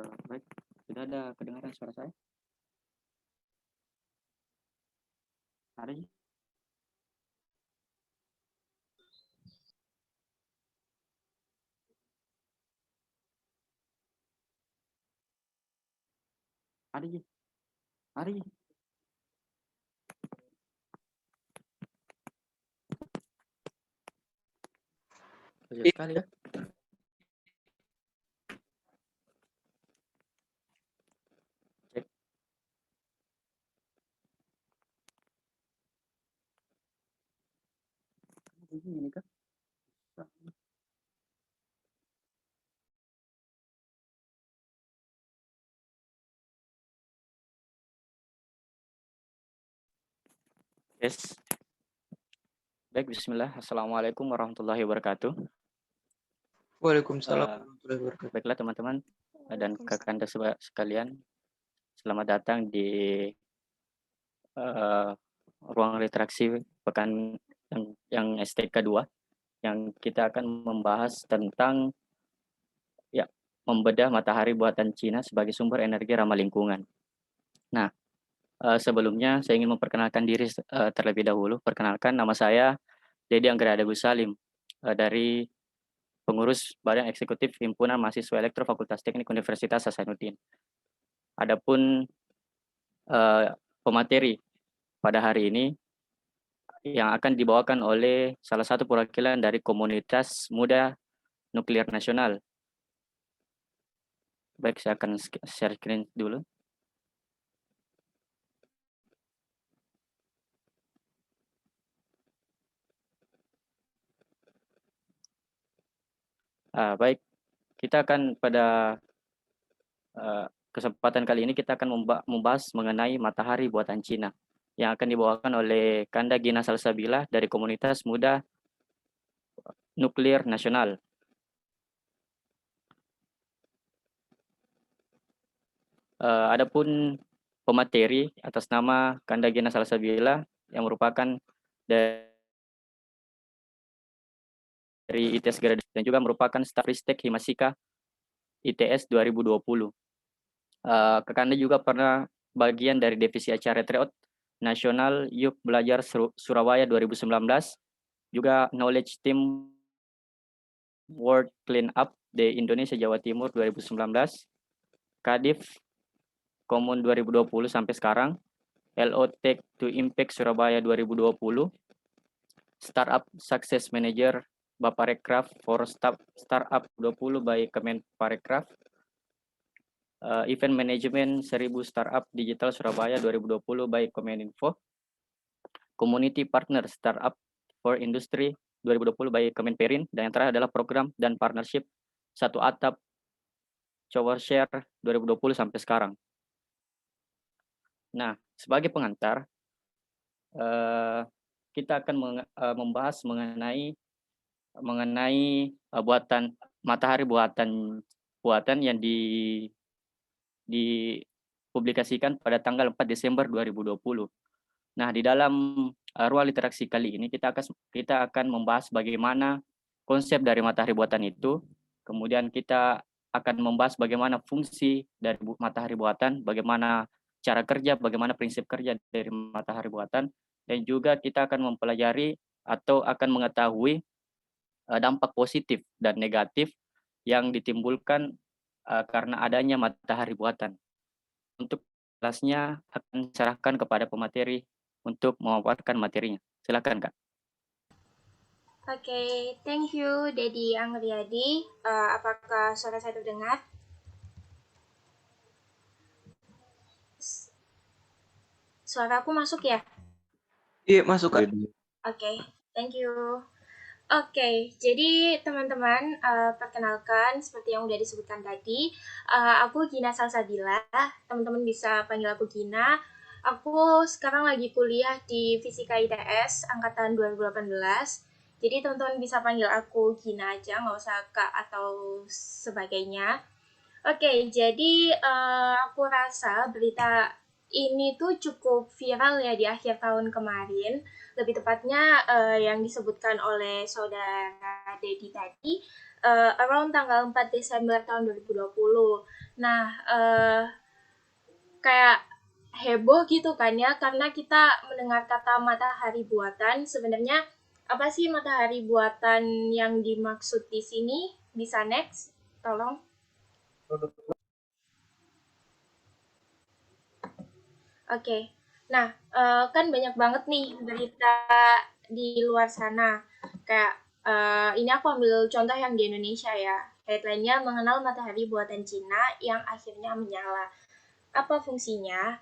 Baik, sudah ada kedengaran suara saya? Ada Ji? Ada Ji? Ada Ji? Kecil sekali ya. Cek. Ini kah? Yes. Baik, bismillah. Assalamualaikum warahmatullahi wabarakatuh. Waalaikumsalam warahmatullahi wabarakatuh. Baiklah teman-teman dan kakanda sekalian, selamat datang di ruang literasi pekan yang STK 2 yang kita akan membahas tentang membedah matahari buatan Cina sebagai sumber energi ramah lingkungan. Nah, sebelumnya saya ingin memperkenalkan diri terlebih dahulu. Perkenalkan, nama saya Dedi Anggrada Gus Salim dari pengurus Badan Eksekutif Himpunan Mahasiswa Elektro Fakultas Teknik Universitas Hasanuddin. Adapun pemateri pada hari ini yang akan dibawakan oleh salah satu perwakilan dari Komunitas Muda Nuklir Nasional. Baik, saya akan share screen dulu. Baik, kita akan pada kesempatan kali ini kita akan membahas mengenai matahari buatan Cina yang akan dibawakan oleh Kanda Gina Salsabila dari Komunitas Muda Nuklir Nasional. Adapun pemateri atas nama Kanda Gina Salsabila yang merupakan dari ITS Graduate dan juga merupakan staf Ristek Himasika ITS 2020. Kakanda juga pernah bagian dari divisi acara Tryout Nasional Yuk Belajar Surabaya 2019, juga Knowledge Team World Clean Up di Indonesia Jawa Timur 2019, Kadif Komun 2020 sampai sekarang, LO Tech to Impact Surabaya 2020, Startup Success Manager Baparekraf for Startup 20 by Kemenparekraf, Event Management 1000 Startup Digital Surabaya 2020 by Komeninfo, Community Partner Startup for Industry 2020 by Kemenperin, dan yang terakhir adalah program dan partnership Satu Atap Shower Share 2020 sampai sekarang. Nah, sebagai pengantar, kita akan membahas mengenai buatan matahari buatan yang dipublikasikan pada tanggal 4 Desember 2020. Nah, di dalam ruang literasi kali ini kita akan membahas bagaimana konsep dari matahari buatan itu, kemudian kita akan membahas bagaimana fungsi dari matahari buatan, bagaimana cara kerja, bagaimana prinsip kerja dari matahari buatan, dan juga kita akan mempelajari atau akan mengetahui dampak positif dan negatif yang ditimbulkan karena adanya matahari buatan. Untuk kelasnya akan serahkan kepada pemateri untuk memaparkan materinya. Silakan, Kak. Oke, thank you Dedi Angriyadi. Apakah suara saya terdengar? Suara aku masuk ya? Iya, masuk, Kak. Oke, thank you. Oke, jadi teman-teman, perkenalkan seperti yang udah disebutkan tadi, aku Gina Salsabila, teman-teman bisa panggil aku Gina. Aku sekarang lagi kuliah di Fisika ITS angkatan 2018. Jadi teman-teman bisa panggil aku Gina aja, nggak usah Kak atau sebagainya. Oke, jadi aku rasa berita ini tuh cukup viral ya di akhir tahun kemarin. Lebih tepatnya yang disebutkan oleh saudara Dedi tadi, around tanggal 4 Desember tahun 2020. Nah, kayak heboh gitu kan ya, karena kita mendengar kata matahari buatan. Sebenarnya apa sih matahari buatan yang dimaksud di sini? Bisa next, tolong. Oke. Nah, kan banyak banget nih berita di luar sana. Kayak ini aku ambil contoh yang di Indonesia ya. Headline-nya mengenal matahari buatan Cina yang akhirnya menyala. Apa fungsinya?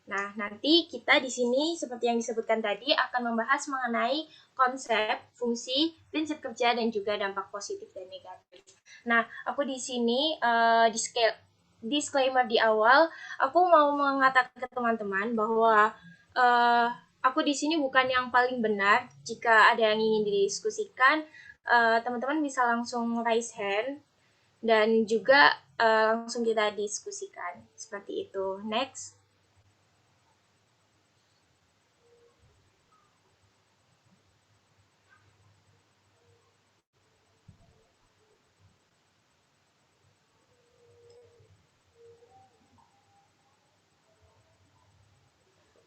Nah, nanti kita di sini seperti yang disebutkan tadi akan membahas mengenai konsep, fungsi, prinsip kerja dan juga dampak positif dan negatif. Nah, aku di sini disclaimer di awal, aku mau mengatakan ke teman-teman bahwa aku di sini bukan yang paling benar. Jika ada yang ingin didiskusikan, teman-teman bisa langsung raise hand dan juga langsung kita diskusikan seperti itu. Next.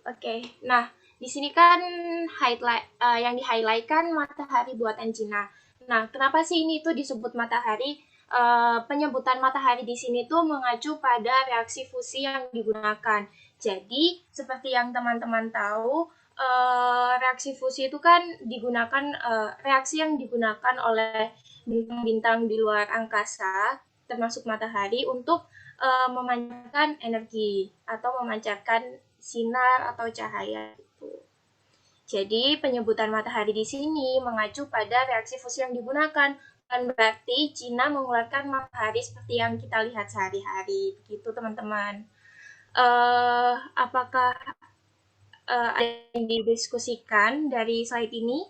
Oke, nah di sini kan yang di-highlight-kan matahari buatan Cina. Nah, kenapa sih ini tuh disebut matahari? Penyebutan matahari di sini tuh mengacu pada reaksi fusi yang digunakan. Jadi, seperti yang teman-teman tahu, reaksi fusi itu kan digunakan reaksi yang digunakan oleh bintang-bintang di luar angkasa, termasuk matahari, untuk memancarkan energi atau memancarkan sinar atau cahaya itu. Jadi penyebutan matahari di sini mengacu pada reaksi fusi yang digunakan. Bukan berarti Cina mengeluarkan matahari seperti yang kita lihat sehari-hari. Begitu teman-teman. Apakah ada yang didiskusikan dari slide ini?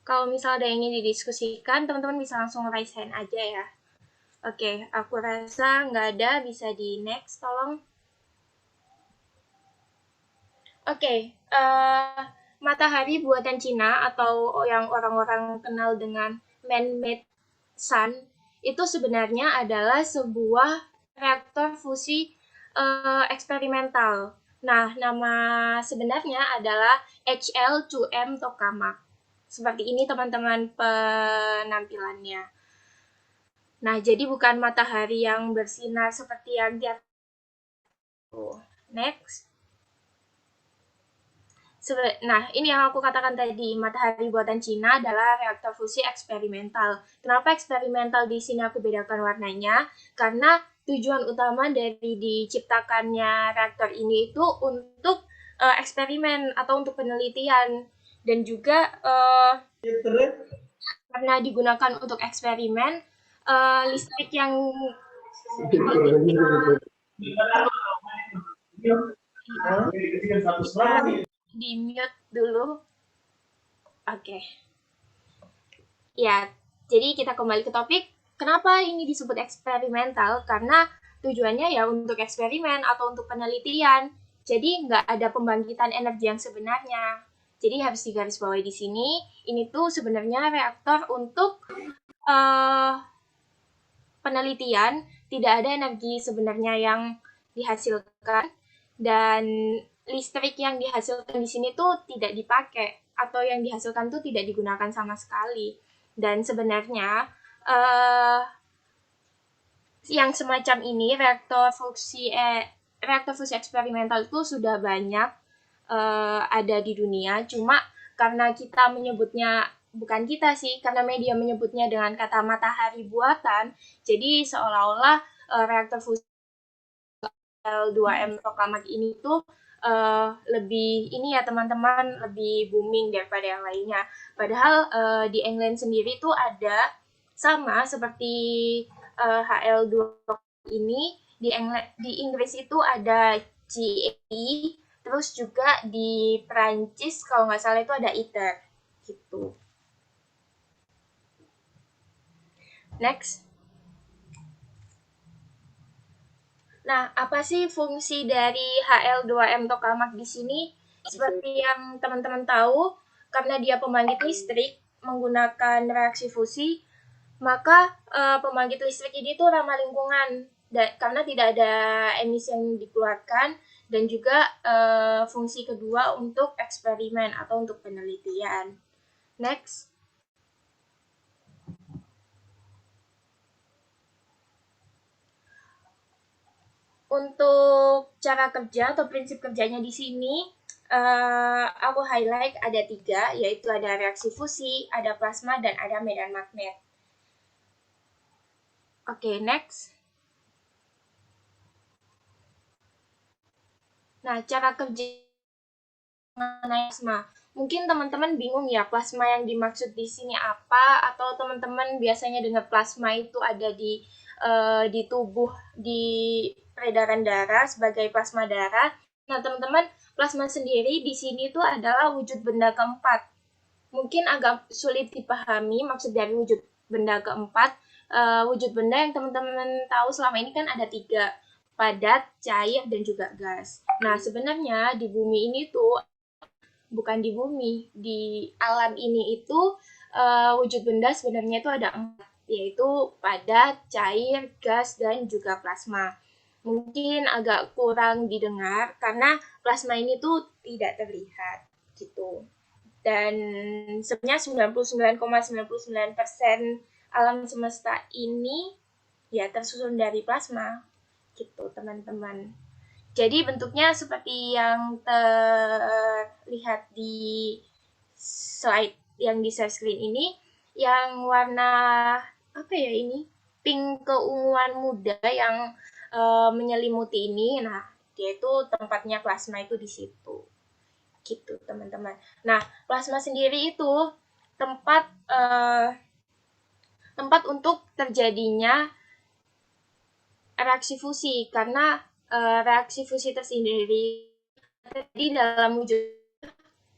Kalau misalnya ada yang ingin didiskusikan, teman-teman bisa langsung raise hand aja ya. Oke, aku rasa nggak ada, bisa di next, tolong. Oke, matahari buatan Cina atau yang orang-orang kenal dengan man-made sun itu sebenarnya adalah sebuah reaktor fusi eksperimental. Nah, nama sebenarnya adalah HL2M tokamak. Seperti ini teman-teman penampilannya. Nah, jadi bukan matahari yang bersinar seperti yang dia. Next. Nah, ini yang aku katakan tadi, matahari buatan Cina adalah reaktor fusi eksperimental. Kenapa eksperimental di sini aku bedakan warnanya? Karena tujuan utama dari diciptakannya reaktor ini itu untuk eksperimen atau untuk penelitian. Dan juga karena digunakan untuk eksperimen, listrik yang di mute dulu. Oke. Ya, jadi kita kembali ke topik. Kenapa ini disebut eksperimental? Karena tujuannya ya untuk eksperimen atau untuk penelitian. Jadi nggak ada pembangkitan energi yang sebenarnya. Jadi harus digarisbawahi di sini, ini tuh sebenarnya reaktor untuk penelitian, tidak ada energi sebenarnya yang dihasilkan, dan listrik yang dihasilkan di sini tuh tidak dipakai, atau yang dihasilkan tuh tidak digunakan sama sekali. Dan sebenarnya yang semacam ini reaktor fusi eksperimental itu sudah banyak ada di dunia. Cuma karena kita menyebutnya, bukan kita sih, karena media menyebutnya dengan kata matahari buatan, jadi seolah-olah reaktor fusi L2M tokamak ini tuh lebih ini ya teman-teman, lebih booming daripada yang lainnya. Padahal di England sendiri tuh ada sama seperti HL2 ini, di Inggris itu ada GE, terus juga di Prancis kalau nggak salah itu ada ITER gitu. Next. Nah, apa sih fungsi dari HL2M tokamak di sini? Seperti yang teman-teman tahu, karena dia pembangkit listrik menggunakan reaksi fusi, maka pembangkit listrik ini tuh ramah lingkungan karena tidak ada emisi yang dikeluarkan, dan juga fungsi kedua untuk eksperimen atau untuk penelitian. Next. Untuk cara kerja atau prinsip kerjanya di sini, aku highlight ada 3, yaitu ada reaksi fusi, ada plasma, dan ada medan magnet. Oke, next. Nah, cara kerja mengenai plasma. Mungkin teman-teman bingung ya, plasma yang dimaksud di sini apa, atau teman-teman biasanya dengar plasma itu ada di tubuh, di peredaran darah sebagai plasma darah. Nah, teman-teman, plasma sendiri di sini tuh adalah wujud benda keempat. Mungkin agak sulit dipahami maksud dari wujud benda keempat. Wujud benda yang teman-teman tahu selama ini kan ada 3, padat, cair, dan juga gas. Nah, sebenarnya di bumi ini tuh, bukan di bumi, di alam ini itu wujud benda sebenarnya itu ada 4, yaitu padat, cair, gas, dan juga plasma. Mungkin agak kurang didengar karena plasma ini tuh tidak terlihat gitu. Dan sebenarnya 99,99% alam semesta ini ya tersusun dari plasma gitu, teman-teman. Jadi bentuknya seperti yang terlihat di slide yang di share screen ini, yang warna apa ya ini, pink keunguan muda yang menyelimuti ini. Nah, dia itu tempatnya plasma itu di situ. Gitu, teman-teman. Nah, plasma sendiri itu tempat untuk terjadinya reaksi fusi, karena reaksi fusi tersendiri terjadi dalam wujud.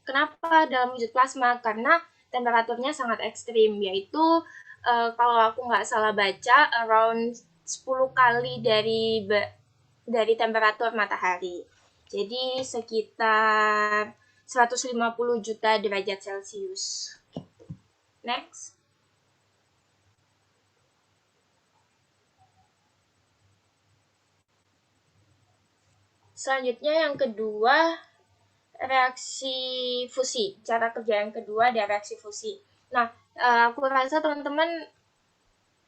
Kenapa dalam wujud plasma? Karena temperaturnya sangat ekstrim, yaitu kalau aku nggak salah baca around 10 kali dari temperatur matahari. Jadi sekitar 150 juta derajat Celcius. Next. Selanjutnya yang kedua, reaksi fusi. Cara kerja yang kedua ada reaksi fusi. Nah, aku rasa teman-teman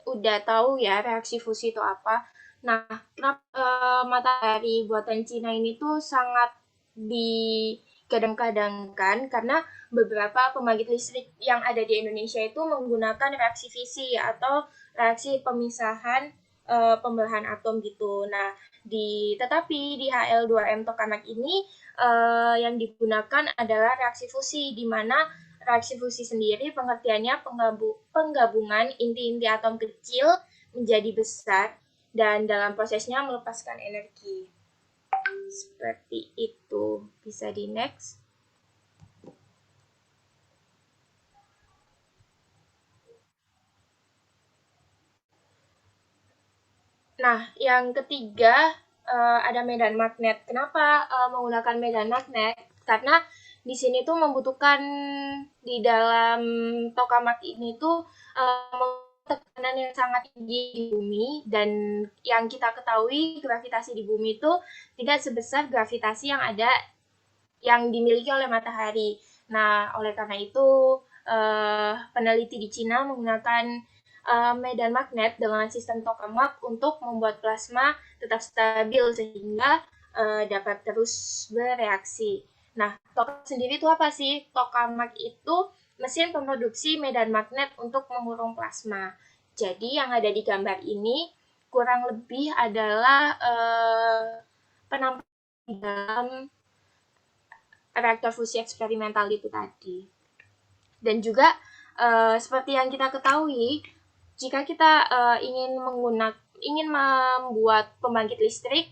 udah tahu ya reaksi fusi itu apa. Nah, kenapa matahari buatan Cina ini tuh sangat digadang-gadangkan, karena beberapa pembangkit listrik yang ada di Indonesia itu menggunakan reaksi fisi atau reaksi pemisahan pembelahan atom gitu. Nah, tetapi di HL2M tokamak ini yang digunakan adalah reaksi fusi, di mana reaksi fusi sendiri pengertiannya penggabungan inti-inti atom kecil menjadi besar dan dalam prosesnya melepaskan energi. Seperti itu. Bisa di next. Nah, yang ketiga ada medan magnet. Kenapa menggunakan medan magnet? Karena di sini tuh membutuhkan, di dalam tokamak ini tuh tekanan yang sangat tinggi di bumi, dan yang kita ketahui gravitasi di bumi itu tidak sebesar gravitasi yang dimiliki oleh matahari. Nah, oleh karena itu peneliti di Cina menggunakan medan magnet dengan sistem tokamak untuk membuat plasma tetap stabil sehingga dapat terus bereaksi. Nah, tokamak sendiri itu apa sih? Tokamak itu mesin pemroduksi medan magnet untuk mengurung plasma. Jadi yang ada di gambar ini kurang lebih adalah penampakan di dalam reaktor fusi eksperimental itu tadi. Dan juga seperti yang kita ketahui, jika kita ingin membuat pembangkit listrik,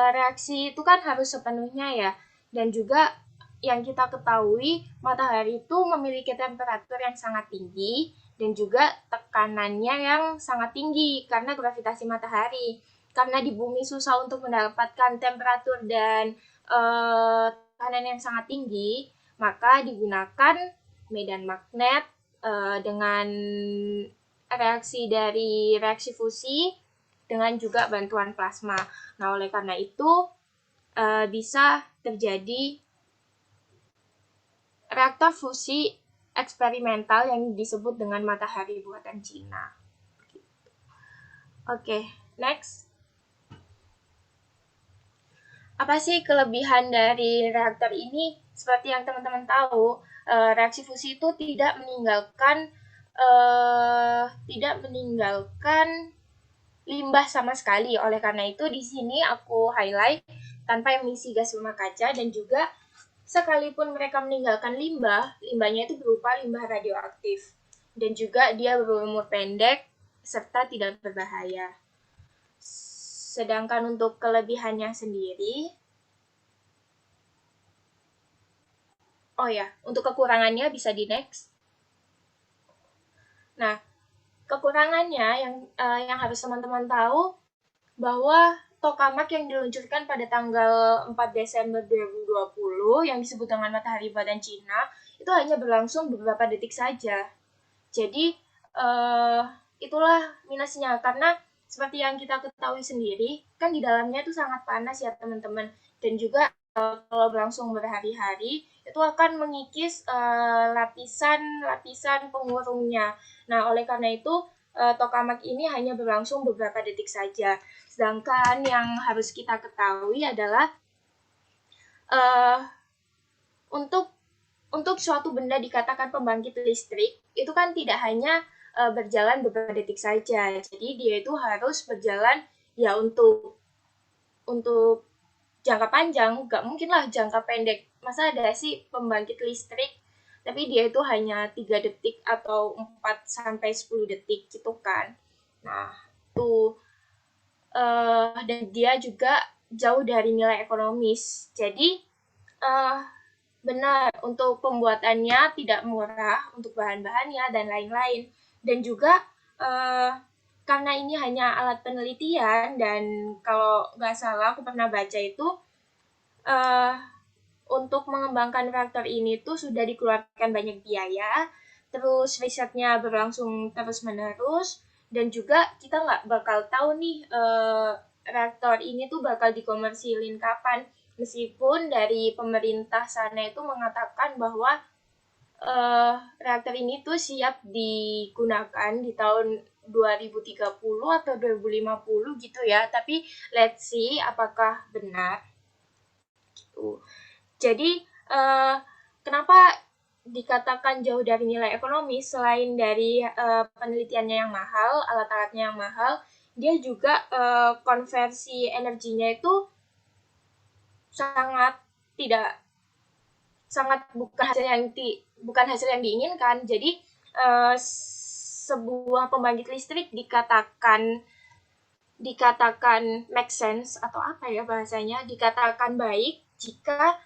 reaksi itu kan harus sepenuhnya ya. Dan juga yang kita ketahui, matahari itu memiliki temperatur yang sangat tinggi dan juga tekanannya yang sangat tinggi karena gravitasi matahari. Karena di bumi susah untuk mendapatkan temperatur dan tekanan yang sangat tinggi, Maka digunakan medan magnet dengan reaksi dari reaksi fusi dengan juga bantuan plasma. Nah, oleh karena itu bisa terjadi reaktor fusi eksperimental yang disebut dengan matahari buatan Cina. Oke, next. Apa sih kelebihan dari reaktor ini? Seperti yang teman-teman tahu, reaksi fusi itu tidak meninggalkan limbah sama sekali. Oleh karena itu di sini aku highlight tanpa emisi gas rumah kaca, dan juga sekalipun mereka meninggalkan limbah, limbahnya itu berupa limbah radioaktif dan juga dia berumur pendek serta tidak berbahaya. Sedangkan untuk kelebihannya sendiri, untuk kekurangannya bisa di next. Nah, kekurangannya yang harus teman-teman tahu bahwa tokamak yang diluncurkan pada tanggal 4 Desember 2020 yang disebut dengan matahari buatan Cina itu hanya berlangsung beberapa detik saja. Jadi itulah minusnya, karena seperti yang kita ketahui sendiri, kan di dalamnya itu sangat panas ya teman-teman, dan juga kalau berlangsung berhari-hari itu akan mengikis lapisan pengurungnya. Nah, oleh karena itu tokamak ini hanya berlangsung beberapa detik saja. Sedangkan yang harus kita ketahui adalah untuk suatu benda dikatakan pembangkit listrik, itu kan tidak hanya berjalan beberapa detik saja. Jadi dia itu harus berjalan ya untuk jangka panjang, nggak mungkin lah jangka pendek. Masa ada sih pembangkit listrik, tapi dia itu hanya 3 detik atau 4-10 detik gitu kan. Nah, tuh dan dia juga jauh dari nilai ekonomis. Jadi benar, untuk pembuatannya tidak murah untuk bahan-bahannya dan lain-lain. Dan juga karena ini hanya alat penelitian, dan kalau nggak salah aku pernah baca itu untuk mengembangkan reaktor ini tuh sudah dikeluarkan banyak biaya, terus risetnya berlangsung terus-menerus, dan juga kita nggak bakal tahu nih reaktor ini tuh bakal dikomersilin kapan. Meskipun dari pemerintah sana itu mengatakan bahwa reaktor ini tuh siap digunakan di tahun 2030 atau 2050 gitu ya, tapi let's see apakah benar. Gitu. Jadi kenapa dikatakan jauh dari nilai ekonomis? Selain dari penelitiannya yang mahal, alat-alatnya yang mahal, dia juga konversi energinya itu sangat bukan hasil yang diinginkan. Jadi sebuah pembangkit listrik dikatakan make sense atau apa ya bahasanya, dikatakan baik jika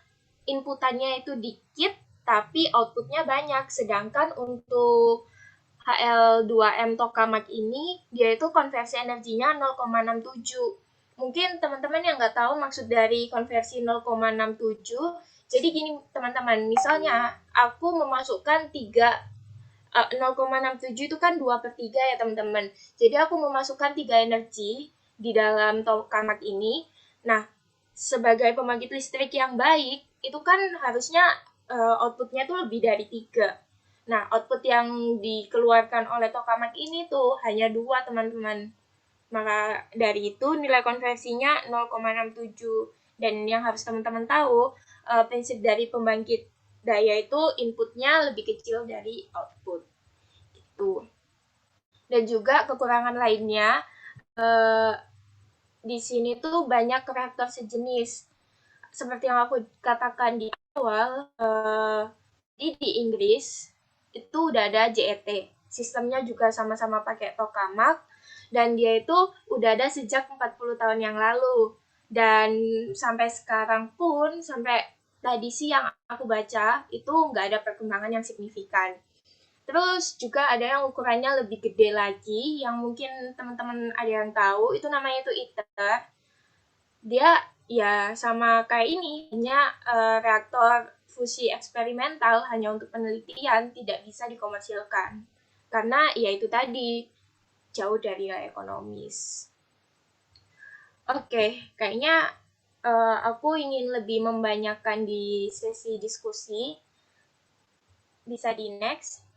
inputannya itu dikit tapi outputnya banyak. Sedangkan untuk HL2M tokamak ini, dia itu konversi energinya 0,67. Mungkin teman-teman yang nggak tahu maksud dari konversi 0,67, jadi gini teman-teman, misalnya aku memasukkan 0,67 itu kan 2/3 ya teman-teman. Jadi aku memasukkan 3 energi di dalam tokamak ini. Nah, sebagai pembangkit listrik yang baik, itu kan harusnya outputnya tuh lebih dari 3. Nah, output yang dikeluarkan oleh tokamak ini tuh hanya 2 teman-teman. Maka dari itu nilai konversinya 0,67. Dan yang harus teman-teman tahu, prinsip dari pembangkit daya itu inputnya lebih kecil dari output. Gitu. Dan juga kekurangan lainnya, di sini tuh banyak reaktor sejenis. Seperti yang aku katakan di awal, di Inggris itu udah ada JET. Sistemnya juga sama-sama pakai tokamak, dan dia itu udah ada sejak 40 tahun yang lalu. Dan sampai sekarang pun, sampai tadi siang aku baca, itu nggak ada perkembangan yang signifikan. Terus juga ada yang ukurannya lebih gede lagi, yang mungkin teman-teman ada yang tahu, itu namanya itu ITER. Dia ya sama kayak ini, hanya reaktor fusi eksperimental hanya untuk penelitian tidak bisa dikomersilkan. Karena ya itu tadi, jauh dari nilai ekonomis. Oke, kayaknya aku ingin lebih membanyakan di sesi diskusi. Bisa di next.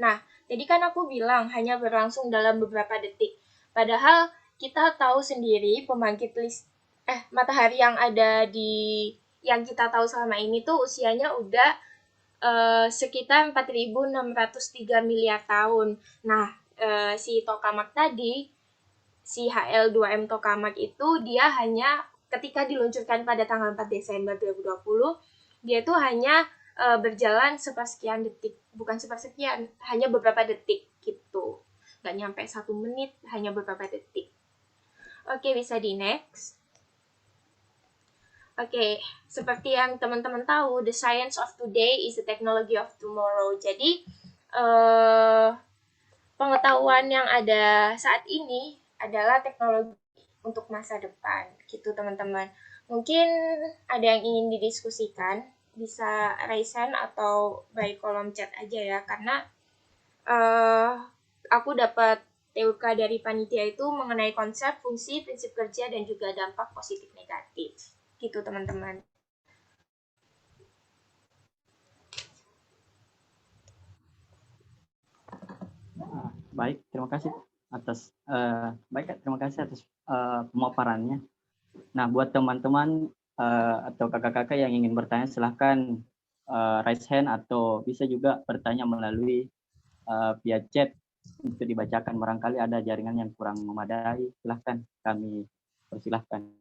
Nah, tadi kan aku bilang hanya berlangsung dalam beberapa detik. Padahal kita tahu sendiri matahari yang ada yang kita tahu selama ini tuh usianya udah sekitar 4.603 miliar tahun. Nah, si tokamak tadi, si HL2M tokamak itu dia hanya ketika diluncurkan pada tanggal 4 Desember 2020, dia tuh hanya berjalan sepersekian detik, bukan sepersekian, hanya beberapa detik gitu. Nggak nyampe 1 menit, hanya beberapa detik. Oke, bisa di next. Oke, seperti yang teman-teman tahu, the science of today is the technology of tomorrow. Jadi, pengetahuan yang ada saat ini adalah teknologi untuk masa depan, gitu teman-teman. Mungkin ada yang ingin didiskusikan, bisa raise hand atau by kolom chat aja ya, karena aku dapat TUK dari panitia itu mengenai konsep, fungsi, prinsip kerja, dan juga dampak positif negatif. Gitu teman-teman. Baik, terima kasih atas pemaparannya. Nah, buat teman-teman atau kakak-kakak yang ingin bertanya, silahkan raise hand atau bisa juga bertanya melalui via chat untuk dibacakan. Barangkali ada jaringan yang kurang memadai, silahkan kami persilahkan.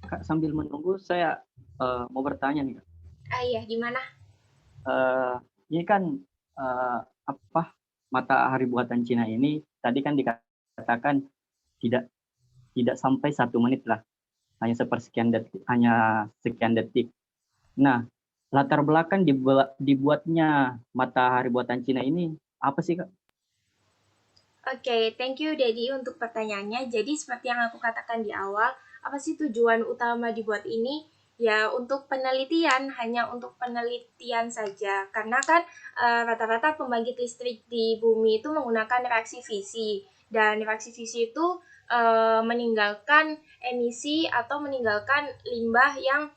Kak, sambil menunggu saya mau bertanya nih, Kak. Iya, gimana? Ini kan matahari buatan Cina ini tadi kan dikatakan tidak sampai 1 menit lah, hanya sekian detik. Nah, latar belakang dibuatnya matahari buatan Cina ini apa sih, Kak? Oke, thank you Dedi untuk pertanyaannya. Jadi seperti yang aku katakan di awal, apa sih tujuan utama dibuat ini? Ya untuk penelitian, hanya untuk penelitian saja. Karena kan rata-rata pembangkit listrik di bumi itu menggunakan reaksi fisi. Dan reaksi fisi itu meninggalkan emisi atau meninggalkan limbah yang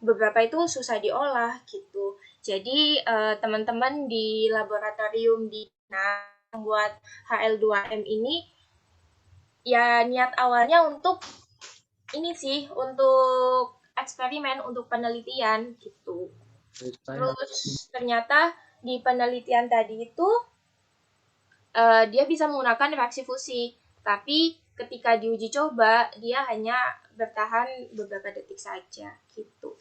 beberapa itu susah diolah gitu. Jadi teman-teman di laboratorium di buat HL2M ini ya niat awalnya untuk ini sih, untuk eksperimen, untuk penelitian gitu. Terus ternyata di penelitian tadi itu dia bisa menggunakan reaksi fusi, tapi ketika diuji coba dia hanya bertahan beberapa detik saja gitu.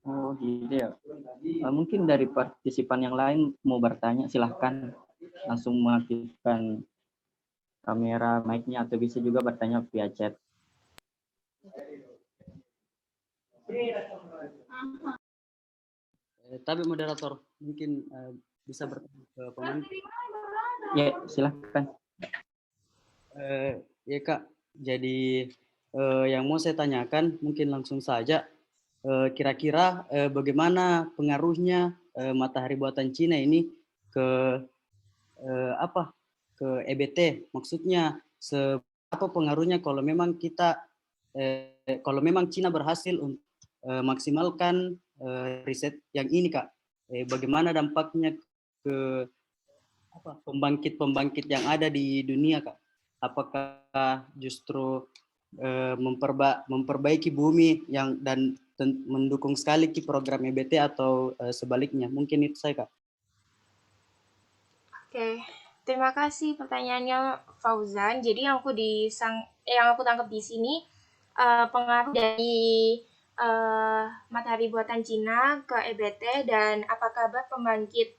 Oh gitu ya. Mungkin dari partisipan yang lain mau bertanya, silahkan langsung mengaktifkan kamera mic-nya atau bisa juga bertanya via chat. Tapi moderator mungkin bisa bertanya ke pemain. Ya, silahkan. Ya Kak, jadi yang mau saya tanyakan mungkin langsung saja. Kira-kira bagaimana pengaruhnya matahari buatan Cina ini ke ke EBT? Maksudnya apa pengaruhnya kalau memang kalau memang Cina berhasil untuk maksimalkan riset yang ini, Kak? Bagaimana dampaknya ke pembangkit-pembangkit yang ada di dunia, Kak? Apakah justru memperbaiki bumi dan mendukung sekali program EBT atau sebaliknya? Mungkin itu saya, Kak. Oke, terima kasih pertanyaannya Fauzan. Jadi yang aku tangkap di sini pengaruh dari matahari buatan Cina ke EBT dan apa kabar pembangkit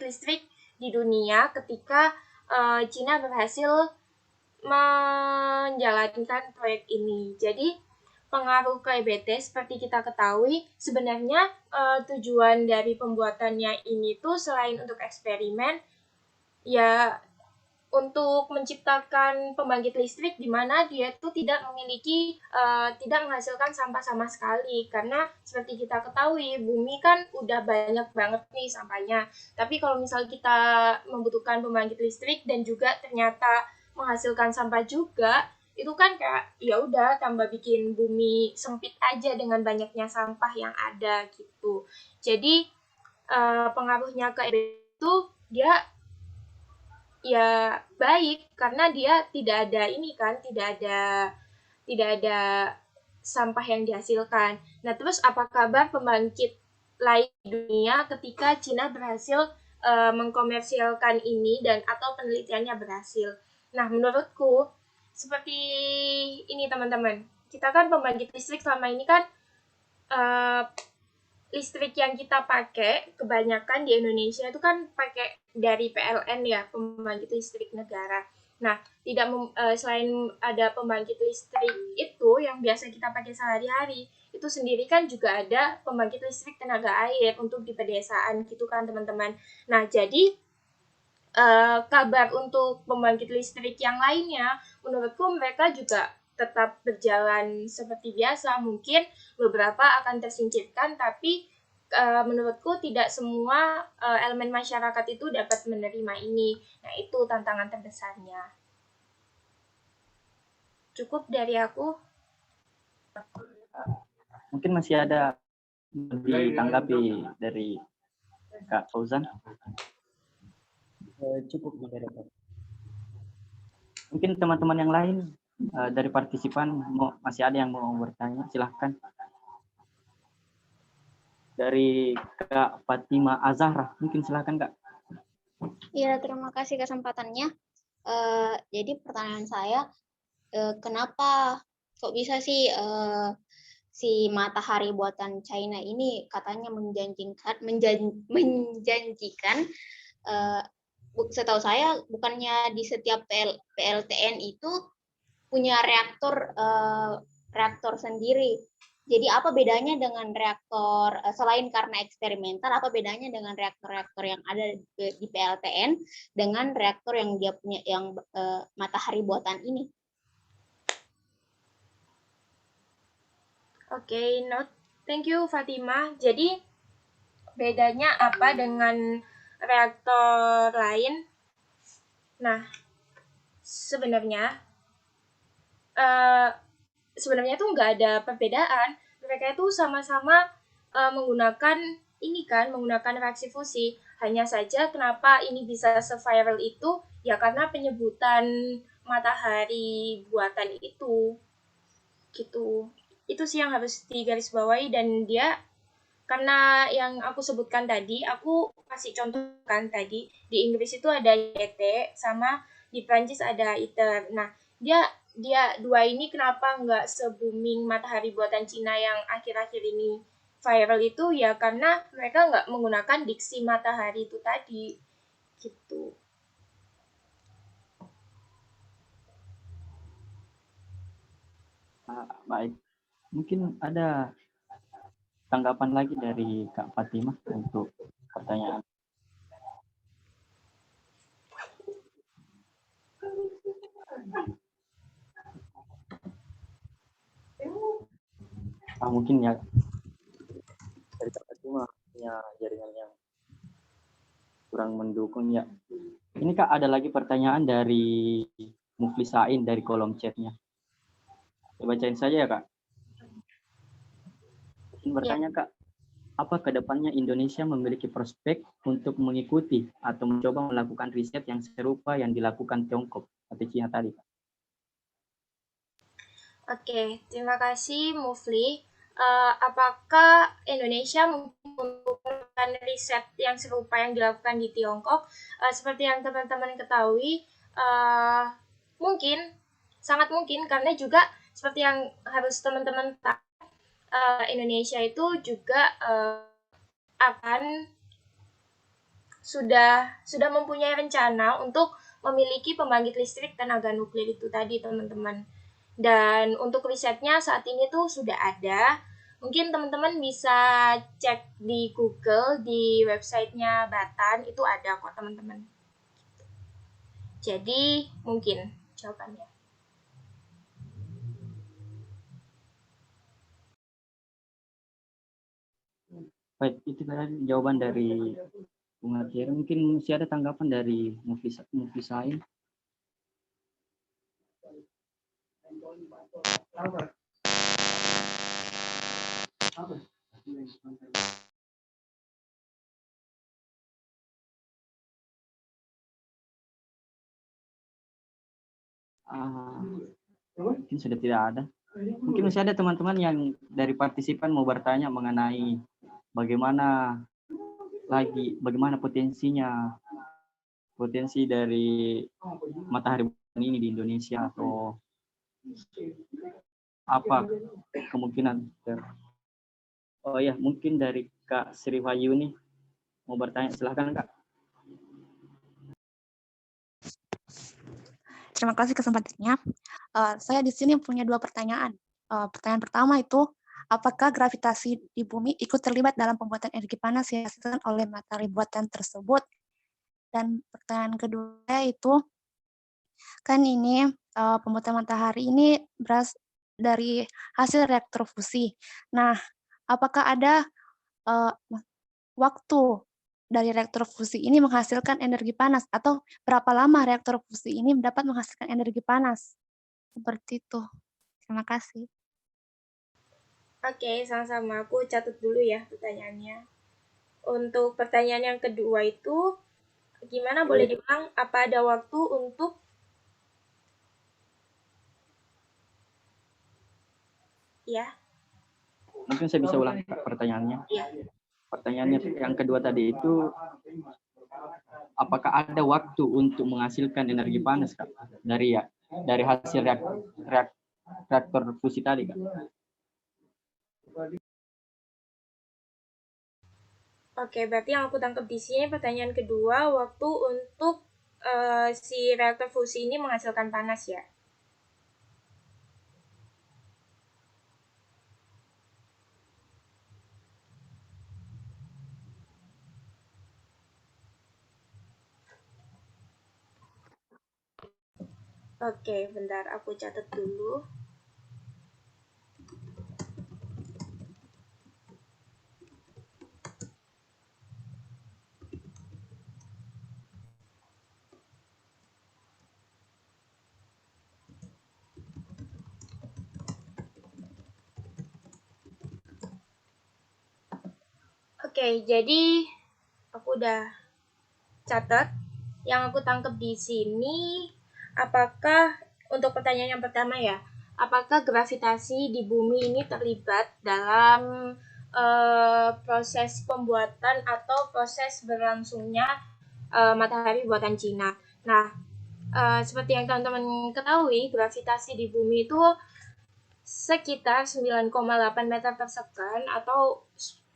listrik di dunia ketika Cina berhasil menjalankan proyek ini. Jadi pengaruh ke EBT seperti kita ketahui, sebenarnya tujuan dari pembuatannya ini tuh selain untuk eksperimen, ya untuk menciptakan pembangkit listrik di mana dia tuh tidak menghasilkan sampah sama sekali, karena seperti kita ketahui bumi kan udah banyak banget nih sampahnya. Tapi kalau misal kita membutuhkan pembangkit listrik dan juga ternyata menghasilkan sampah juga, itu kan kayak ya udah tambah bikin bumi sempit aja dengan banyaknya sampah yang ada gitu. Jadi pengaruhnya ke itu dia ya baik karena dia tidak ada sampah yang dihasilkan. Nah, terus apa kabar pembangkit lain di dunia ketika Cina berhasil mengkomersialkan ini dan atau penelitiannya berhasil? Nah, menurutku seperti ini teman-teman. Kita kan pembangkit listrik selama ini kan listrik yang kita pakai kebanyakan di Indonesia itu kan pakai dari PLN ya, pembangkit listrik negara. Nah, selain ada pembangkit listrik itu yang biasa kita pakai sehari-hari, itu sendiri kan juga ada pembangkit listrik tenaga air untuk di pedesaan gitu kan teman-teman. Nah, jadi kabar untuk pembangkit listrik yang lainnya, menurutku mereka juga tetap berjalan seperti biasa. Mungkin beberapa akan tersingkirkan, tapi menurutku tidak semua elemen masyarakat itu dapat menerima ini. Nah, itu tantangan terbesarnya. Cukup dari aku. Mungkin masih ada ditanggapi dari Kak Fauzan. Cukup moderator. Mungkin teman-teman yang lain dari partisipan masih ada yang mau bertanya, silahkan. Dari Kak Fatima Azahra, mungkin silahkan Kak. Iya, terima kasih kesempatannya. Jadi pertanyaan saya, kenapa kok bisa sih si matahari buatan China ini katanya menjanjikan setahu saya bukannya di setiap PLTN itu punya reaktor sendiri. Jadi apa bedanya dengan reaktor selain karena eksperimental, apa bedanya dengan reaktor-reaktor yang ada di PLTN dengan reaktor yang dia punya yang matahari buatan ini? Oke, note. Thank you Fatima. Jadi bedanya apa dengan reaktor lain? Nah, sebenarnya tuh nggak ada perbedaan. Mereka itu sama-sama menggunakan reaksi fusi. Hanya saja kenapa ini bisa se-viral itu, ya karena penyebutan matahari buatan itu. Gitu. Itu sih yang harus digarisbawahi, dan dia karena yang aku sebutkan tadi, aku kasih contoh kan tadi, di Inggris itu ada YT sama di Prancis ada ITER. Nah, dia dua ini kenapa nggak se-booming matahari buatan Cina yang akhir-akhir ini viral itu, ya karena mereka nggak menggunakan diksi matahari itu tadi gitu. Baik, mungkin ada tanggapan lagi dari Kak Fatima untuk pertanyaan. Mungkin ya dari Kak Fatima punya jaringan yang kurang mendukung ya. Ini Kak ada lagi pertanyaan dari Muflisain dari kolom chatnya. Saya bacain saja ya Kak. Ingin bertanya Kak, apa kedepannya Indonesia memiliki prospek untuk mengikuti atau mencoba melakukan riset yang serupa yang dilakukan Tiongkok atau Cina tadi Kak? Oke, terima kasih Mufli. Apakah Indonesia melakukan riset yang serupa yang dilakukan di Tiongkok? Seperti yang teman-teman ketahui, mungkin, sangat mungkin, karena juga seperti yang harus teman-teman tahu, Indonesia itu juga sudah mempunyai rencana untuk memiliki pembangkit listrik tenaga nuklir itu tadi teman-teman. Dan untuk risetnya saat ini tuh sudah ada. Mungkin teman-teman bisa cek di Google, di websitenya Batan, itu ada kok teman-teman. Jadi mungkin jawabannya. Baik, itu tadi jawaban dari Bung Artieri. Mungkin masih ada tanggapan dari Mufisain. Mungkin sudah tidak ada. Mungkin masih ada teman-teman yang dari partisipan mau bertanya mengenai bagaimana potensi dari matahari ini di Indonesia, atau apa kemungkinan oh ya, mungkin dari Kak Sri Wahyuni mau bertanya, silahkan Kak. Terima kasih kesempatannya. Saya di sini punya 2 pertanyaan. Pertanyaan pertama itu, apakah gravitasi di bumi ikut terlibat dalam pembuatan energi panas yang dihasilkan oleh matahari buatan tersebut? Dan pertanyaan kedua itu, kan ini pembuatan matahari ini berasal dari hasil reaktor fusi. Nah, apakah ada waktu dari reaktor fusi ini menghasilkan energi panas, atau berapa lama reaktor fusi ini dapat menghasilkan energi panas? Seperti itu. Terima kasih. Oke, sama-sama. Aku catat dulu ya pertanyaannya. Untuk pertanyaan yang kedua itu, gimana boleh diulang? Apa ada waktu untuk ya? Mungkin saya bisa ulang Kak, pertanyaannya. Iya. Pertanyaannya yang kedua tadi itu, apakah ada waktu untuk menghasilkan energi panas Kak dari hasil reaktor fusi tadi Kak? Oke, berarti yang aku tangkap di sini pertanyaan kedua, waktu untuk si reaktor fusi ini menghasilkan panas ya? Oke, bentar aku catat dulu. Oke, jadi aku udah catat. Yang aku tangkap di sini, apakah untuk pertanyaan yang pertama ya, apakah gravitasi di bumi ini terlibat dalam proses pembuatan atau proses berlangsungnya matahari buatan Cina? Nah, seperti yang teman-teman ketahui, gravitasi di bumi itu sekitar 9,8 meter per sekon, atau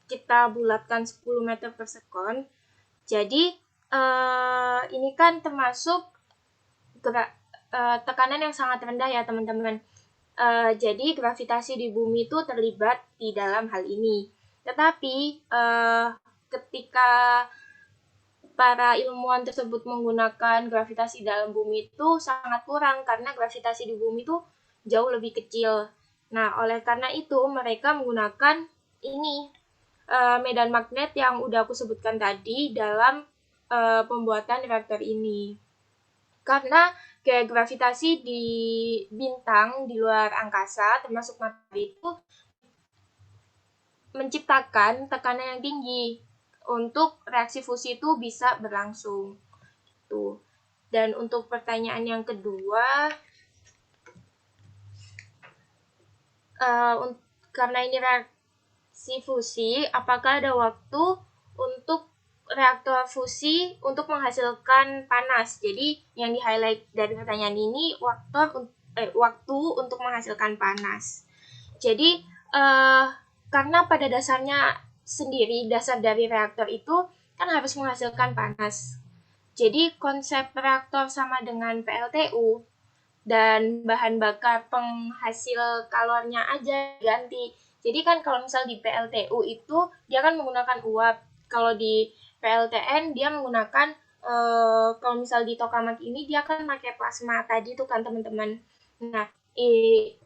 kita bulatkan 10 meter per sekon. Jadi ini kan termasuk tekanan yang sangat rendah ya teman-teman. Jadi gravitasi di bumi itu terlibat di dalam hal ini. Tetapi ketika para ilmuwan tersebut menggunakan gravitasi dalam bumi itu sangat kurang, karena gravitasi di bumi itu jauh lebih kecil. Nah, oleh karena itu mereka menggunakan ini medan magnet yang udah aku sebutkan tadi dalam pembuatan reaktor ini. Karena gaya gravitasi di bintang di luar angkasa, termasuk matahari, itu menciptakan tekanan yang tinggi untuk reaksi fusi itu bisa berlangsung. Tuh. Dan untuk pertanyaan yang kedua, karena ini reaksi fusi, apakah ada waktu untuk reaktor fusi untuk menghasilkan panas? Jadi yang di-highlight dari pertanyaan ini waktu untuk menghasilkan panas. Jadi karena pada dasarnya sendiri, dasar dari reaktor itu kan harus menghasilkan panas. Jadi konsep reaktor sama dengan PLTU, dan bahan bakar penghasil kalornya aja ganti. Jadi kan kalau misal di PLTU itu dia kan menggunakan uap. Kalau di PLTN dia menggunakan kalau misal di tokamak ini dia kan pakai plasma tadi tuh kan teman-teman. Nah,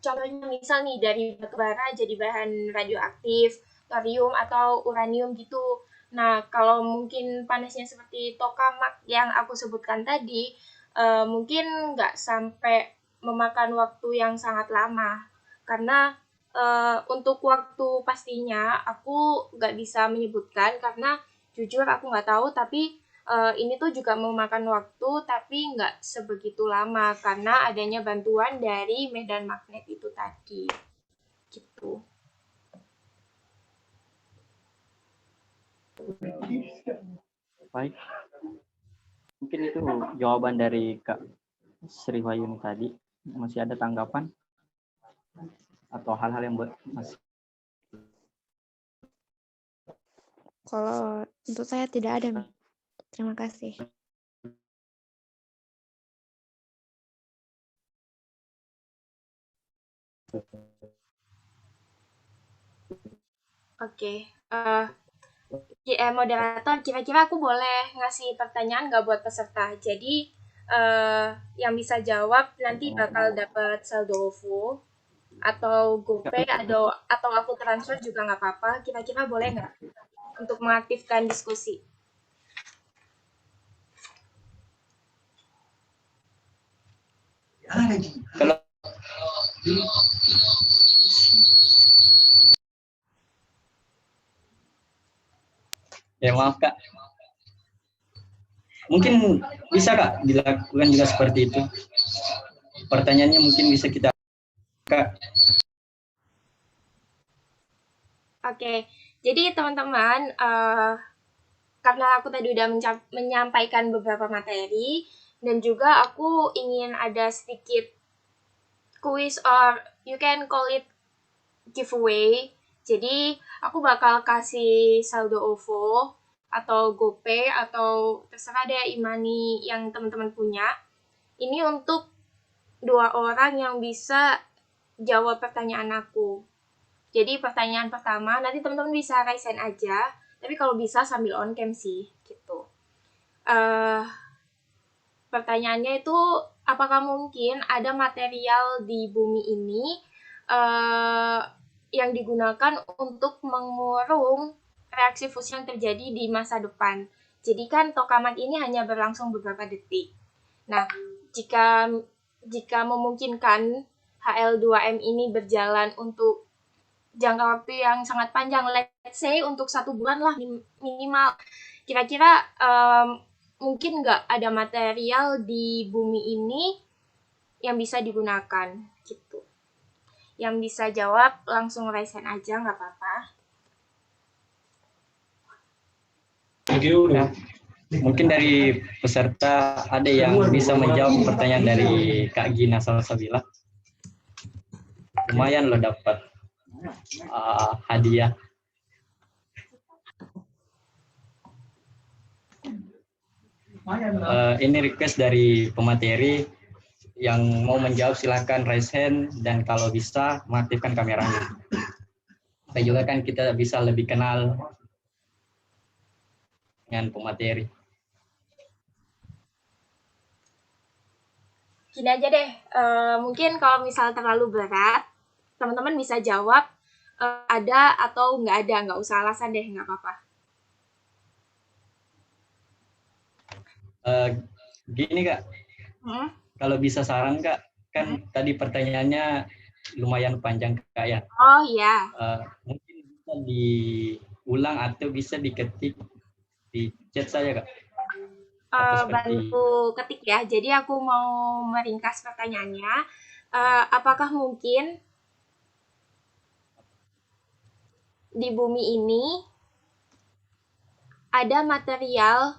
contohnya misal nih dari batu bara jadi bahan radioaktif, thorium atau uranium gitu. Nah, kalau mungkin panasnya seperti tokamak yang aku sebutkan tadi, mungkin nggak sampai memakan waktu yang sangat lama. Karena untuk waktu pastinya aku nggak bisa menyebutkan karena jujur aku nggak tahu, tapi ini tuh juga memakan waktu tapi nggak sebegitu lama karena adanya bantuan dari medan magnet itu tadi. Gitu. Baik. Mungkin itu jawaban dari Kak Sri Wahyuni tadi. Masih ada tanggapan? Atau hal-hal yang masih... Kalau untuk saya tidak ada, Mi. Terima kasih. Oke. Moderator, kira-kira aku boleh ngasih pertanyaan nggak buat peserta? Jadi yang bisa jawab nanti bakal dapat saldo OVO atau GoPay atau aku transfer juga nggak apa-apa. Kira-kira boleh nggak untuk mengaktifkan diskusi? Kalau ya maaf Kak, mungkin bisa Kak dilakukan juga seperti itu. Pertanyaannya mungkin bisa kita Kak. Oke, jadi teman-teman, karena aku tadi udah menyampaikan beberapa materi, dan juga aku ingin ada sedikit quiz or you can call it giveaway. Jadi aku bakal kasih saldo OVO atau GoPay atau terserah deh e-money yang teman-teman punya. Ini untuk 2 orang yang bisa jawab pertanyaan aku. Jadi pertanyaan pertama nanti teman-teman bisa raise hand aja, tapi kalau bisa sambil on cam sih gitu. Pertanyaannya itu, apakah mungkin ada material di bumi ini yang digunakan untuk mengurung reaksi fusi yang terjadi di masa depan? Jadi kan tokamak ini hanya berlangsung beberapa detik. Nah, jika memungkinkan HL2M ini berjalan untuk jangka waktu yang sangat panjang, let's say untuk 1 bulan lah minimal, kira-kira mungkin nggak ada material di bumi ini yang bisa digunakan gitu. Yang bisa jawab langsung raise hand aja, nggak apa-apa. Mungkin dari peserta ada yang bisa menjawab pertanyaan dari Kak Gina Salsabila. Lumayan lo dapat hadiah. Ini request dari pemateri yang mau menjawab silahkan raise hand dan kalau bisa mengaktifkan kameranya. Supaya juga kan kita bisa lebih kenal dengan pemateri. Gini aja deh, mungkin kalau misal terlalu berat, teman-teman bisa jawab ada atau nggak ada, nggak usah alasan deh, nggak apa-apa. Gini Kak, kalau bisa saran Kak, kan tadi pertanyaannya lumayan panjang Kak ya. Oh iya. Mungkin bisa diulang atau bisa diketik di chat saya Kak. Bantu ketik ya. Jadi aku mau meringkas pertanyaannya. Apakah mungkin di bumi ini ada material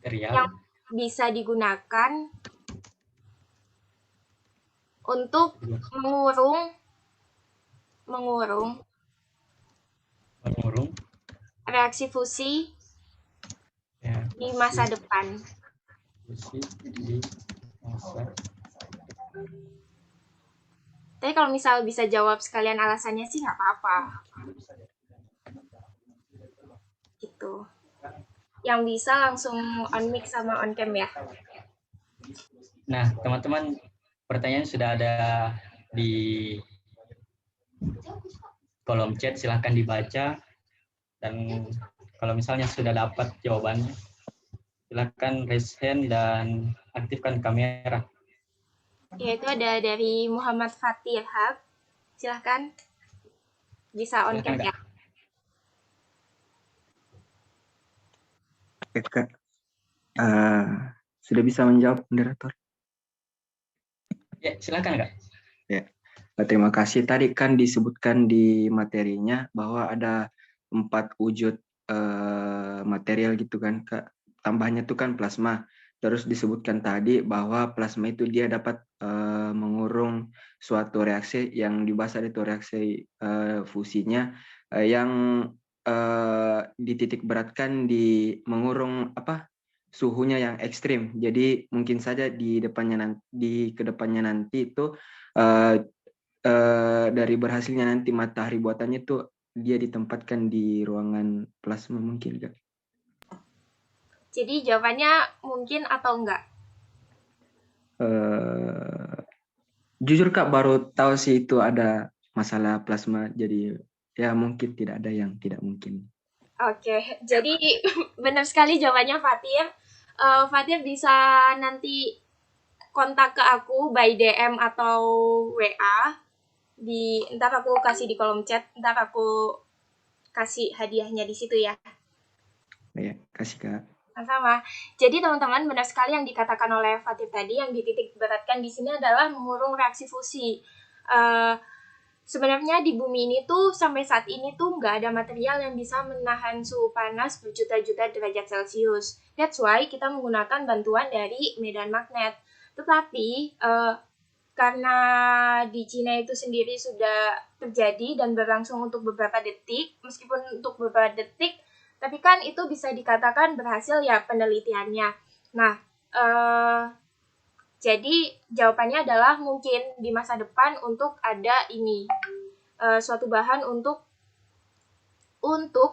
yang bisa digunakan untuk mengurung reaksi fusi di masa depan? Fusi di masa. Tapi kalau misal bisa jawab sekalian alasannya sih nggak apa-apa. Gitu. Yang bisa langsung on mic sama on cam ya. Nah, teman-teman, pertanyaan sudah ada di kolom chat, silahkan dibaca. Dan kalau misalnya sudah dapat jawabannya, silahkan raise hand dan aktifkan kamera. Yaitu ada dari Muhammad Fatir Haq. Silahkan. Bisa on cam ya. Kak, sudah bisa menjawab moderator? Ya, silakan Kak. Ya, terima kasih. Tadi kan disebutkan di materinya bahwa ada 4 wujud material gitu kan, Kak. Tambahnya itu kan plasma. Terus disebutkan tadi bahwa plasma itu dia dapat mengurung suatu reaksi yang dibahas itu reaksi fusinya yang dititik beratkan di mengurung suhunya yang ekstrim. Jadi mungkin saja di kedepannya nanti itu dari berhasilnya nanti matahari buatannya itu dia ditempatkan di ruangan plasma mungkin, Kak. Jadi jawabannya mungkin atau enggak? Jujur Kak baru tahu sih itu ada masalah plasma, jadi ya mungkin tidak ada yang tidak mungkin. Oke, jadi benar sekali jawabannya Fatir. Fatir bisa nanti kontak ke aku by DM atau WA. Ntar aku kasih di kolom chat, ntar aku kasih hadiahnya di situ ya. Ya, kasih Kak. Sama. Jadi teman-teman benar sekali yang dikatakan oleh Fatir tadi, yang dititik beratkan di sini adalah mengurung reaksi fusi. Sebenarnya di bumi ini tuh sampai saat ini tuh nggak ada material yang bisa menahan suhu panas berjuta-juta derajat Celcius. That's why kita menggunakan bantuan dari medan magnet. Tetapi karena di Cina itu sendiri sudah terjadi dan berlangsung untuk beberapa detik, meskipun untuk beberapa detik, tapi kan itu bisa dikatakan berhasil ya penelitiannya. Nah, jadi jawabannya adalah mungkin di masa depan untuk ada ini suatu bahan untuk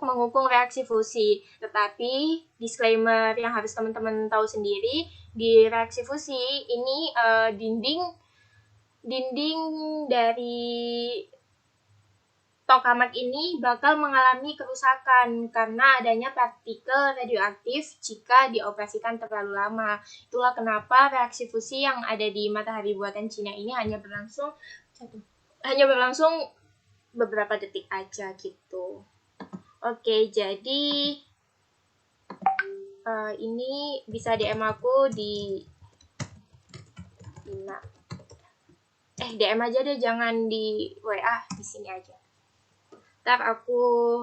mengukung reaksi fusi. Tetapi disclaimer yang harus teman-teman tahu sendiri, di reaksi fusi ini dinding dari tokamak ini bakal mengalami kerusakan karena adanya partikel radioaktif jika dioperasikan terlalu lama. Itulah kenapa reaksi fusi yang ada di matahari buatan Cina ini hanya berlangsung beberapa detik aja gitu. Oke, jadi ini bisa DM aku di DM aja deh, jangan di WA, di sini aja. Ntar aku,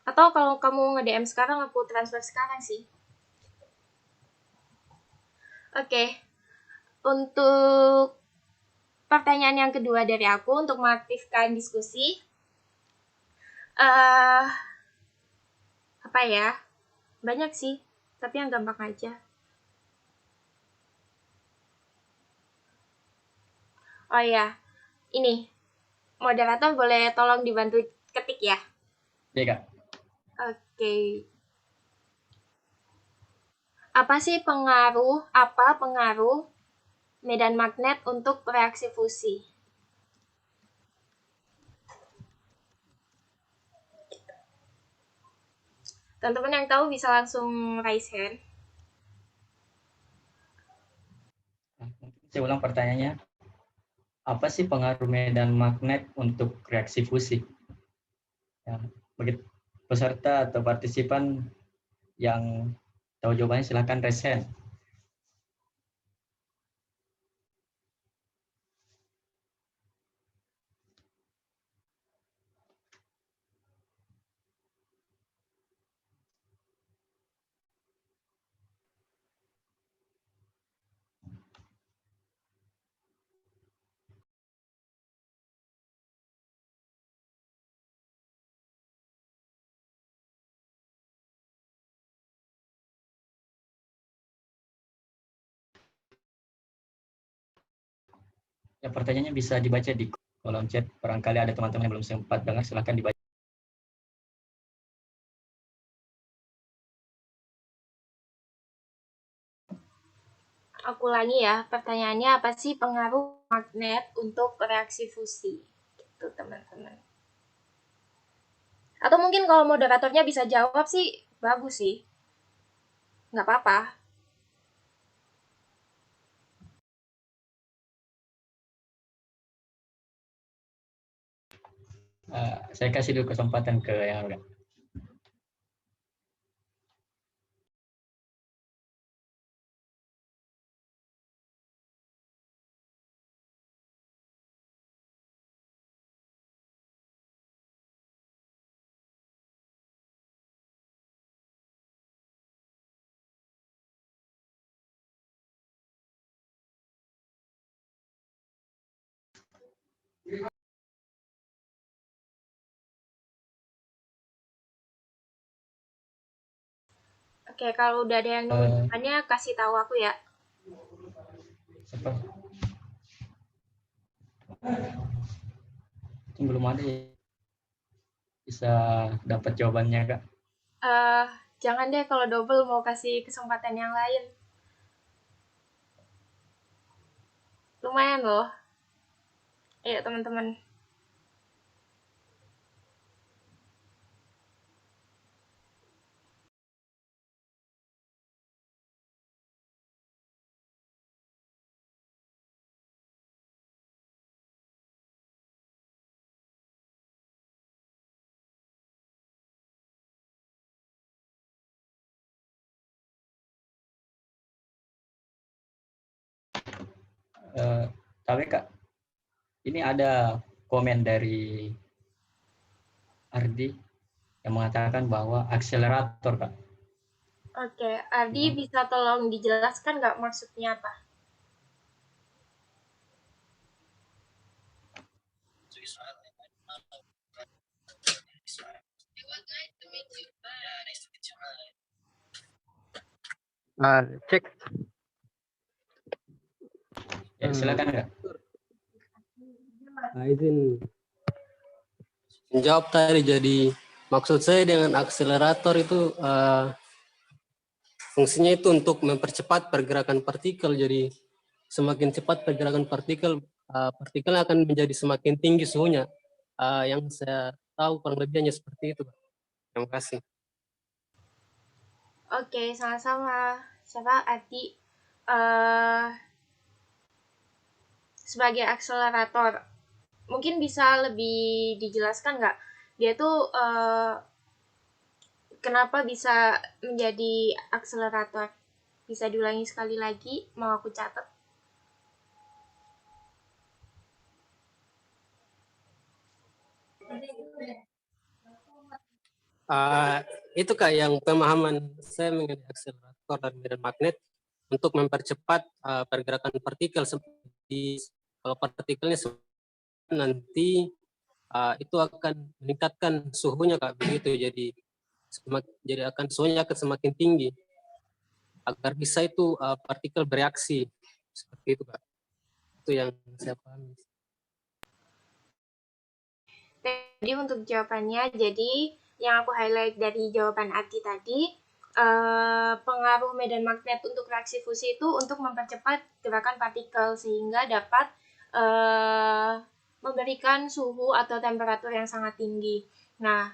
atau kalau kamu nge-DM sekarang, aku transfer sekarang sih. Oke, untuk pertanyaan yang kedua dari aku, untuk mengaktifkan diskusi, apa ya, banyak sih, tapi yang gampang aja. Oh ya, ini, moderator boleh tolong dibantu ketik ya? Iya Kak. Oke. Apa pengaruh medan magnet untuk reaksi fusi? Teman-teman yang tahu bisa langsung raise hand. Saya ulang pertanyaannya. Apa sih pengaruh medan magnet untuk reaksi fusi? Ya, bagi peserta atau partisipan yang tahu jawabannya silahkan raise hand. Ya, pertanyaannya bisa dibaca di kolom chat. Barangkali ada teman-teman yang belum sempat dengar, silahkan dibaca. Aku ulangi ya, pertanyaannya apa sih pengaruh magnet untuk reaksi fusi? Gitu teman-teman. Atau mungkin kalau moderatornya bisa jawab sih, bagus sih. Nggak apa-apa. Saya kasih dulu kesempatan ke yang lain. Oke, kalau udah ada yang nunggu jawabannya, kasih tahu aku ya. Seperti belum ada ya. Bisa dapat jawabannya, Kak. Jangan deh kalau double mau kasih kesempatan yang lain. Lumayan loh. Ayo teman-teman. Tapi Kak, ini ada komen dari Ardi yang mengatakan bahwa akselerator, Kak. Oke, Ardi bisa tolong dijelaskan nggak maksudnya apa? Cek. Ya, silakan, Kak. Izin menjawab tadi. Jadi maksud saya dengan akselerator itu fungsinya itu untuk mempercepat pergerakan partikel. Jadi semakin cepat pergerakan partikel, partikel akan menjadi semakin tinggi suhunya. Yang saya tahu kurang lebihnya seperti itu. Terima kasih. Oke, sama-sama. Siapa? Ardi. Sebagai akselerator, mungkin bisa lebih dijelaskan nggak? Dia tuh kenapa bisa menjadi akselerator? Bisa diulangi sekali lagi, mau aku catat. Itu Kak yang pemahaman saya mengenai akselerator dan medan magnet untuk mempercepat pergerakan partikel. Seperti kalau partikelnya nanti itu akan meningkatkan suhunya Kak, begitu. Jadi akan suhunya akan semakin tinggi agar bisa itu partikel bereaksi seperti itu Kak. Itu yang saya pahami. Jadi untuk jawabannya, jadi yang aku highlight dari jawaban Ardi tadi, pengaruh medan magnet untuk reaksi fusi itu untuk mempercepat gerakan partikel sehingga dapat memberikan suhu atau temperatur yang sangat tinggi. Nah,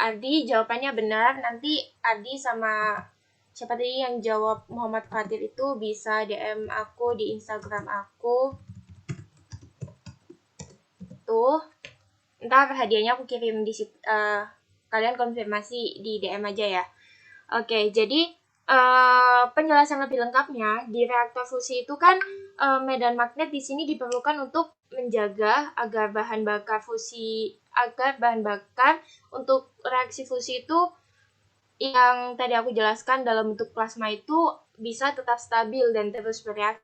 Ardi jawabannya benar. Nanti Ardi sama siapa tadi yang jawab Muhammad Fadil itu bisa DM aku di Instagram aku. Tuh. Ntar hadiahnya aku kirim di kalian konfirmasi di DM aja ya. Oke, jadi penjelasan lebih lengkapnya di reaktor fusi itu kan medan magnet di sini diperlukan untuk menjaga agar bahan bakar untuk reaksi fusi itu yang tadi aku jelaskan dalam bentuk plasma itu bisa tetap stabil dan terus bereaksi.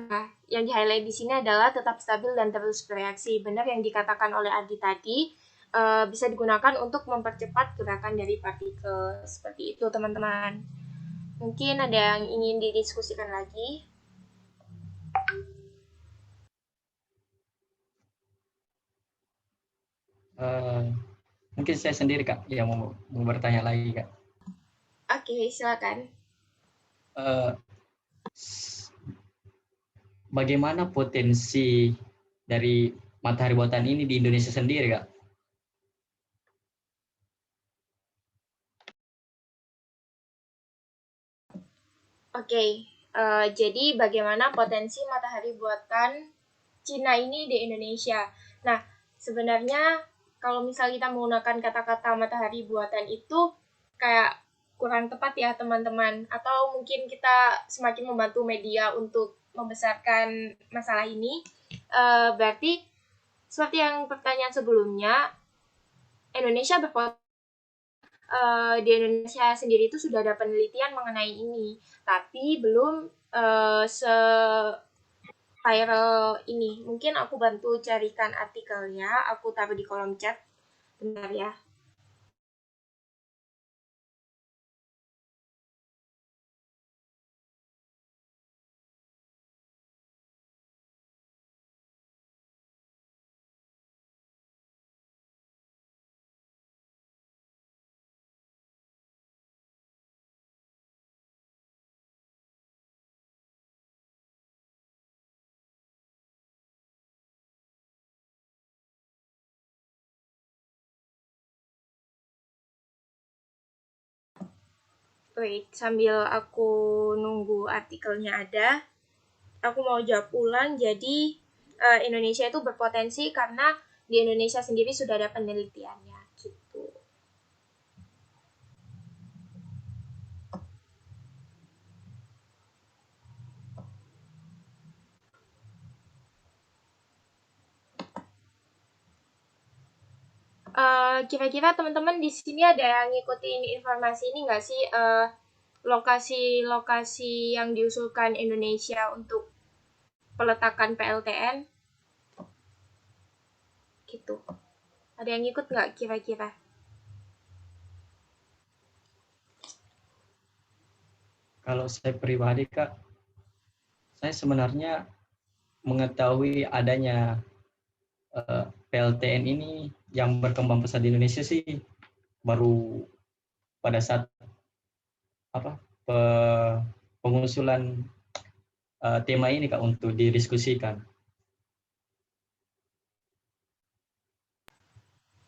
Nah, yang di-highlight di sini adalah tetap stabil dan terus bereaksi. Benar yang dikatakan oleh Ardi tadi, bisa digunakan untuk mempercepat gerakan dari partikel. Seperti itu, teman-teman. Mungkin ada yang ingin didiskusikan lagi? Mungkin saya sendiri Kak yang mau bertanya lagi Kak. Oke, silakan. Bagaimana potensi dari matahari buatan ini di Indonesia sendiri Kak? Oke, jadi bagaimana potensi matahari buatan Cina ini di Indonesia? Nah, sebenarnya kalau misal kita menggunakan kata-kata matahari buatan itu kayak kurang tepat ya teman-teman. Atau mungkin kita semakin membantu media untuk membesarkan masalah ini. Berarti seperti yang pertanyaan sebelumnya, Indonesia berpotensi di Indonesia sendiri itu sudah ada penelitian mengenai ini, tapi belum se-viral ini. Mungkin aku bantu carikan artikelnya, aku taruh di kolom chat. Bentar ya. Wait, sambil aku nunggu artikelnya ada, aku mau jawab ulang. Jadi Indonesia itu berpotensi karena di Indonesia sendiri sudah ada penelitiannya gitu. Kira-kira teman-teman di sini ada yang ngikutin informasi ini nggak sih? Lokasi-lokasi yang diusulkan Indonesia untuk peletakan PLTN? Gitu. Ada yang ngikut nggak kira-kira? Kalau saya pribadi Kak, saya sebenarnya mengetahui adanya PLTN ini yang berkembang pesat di Indonesia sih baru pada saat pengusulan tema ini Kak untuk didiskusikan.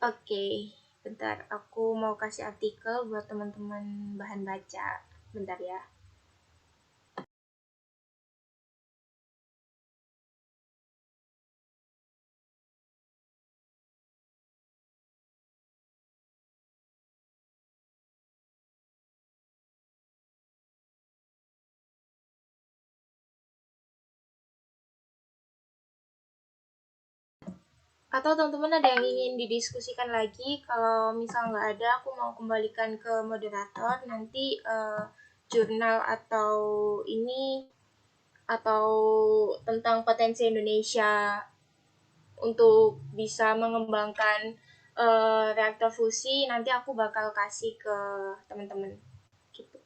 Oke, bentar. Aku mau kasih artikel buat teman-teman bahan baca. Bentar ya. Atau teman-teman ada yang ingin didiskusikan lagi? Kalau misal nggak ada, aku mau kembalikan ke moderator. Nanti jurnal atau ini atau tentang potensi Indonesia untuk bisa mengembangkan reaktor fusi, nanti aku bakal kasih ke teman-teman. Gitu.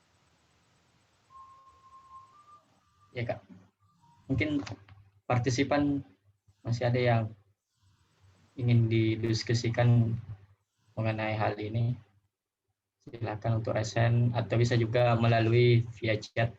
Ya Kak, mungkin partisipan masih ada yang ingin didiskusikan mengenai hal ini, silakan untuk resen atau bisa juga melalui via chat.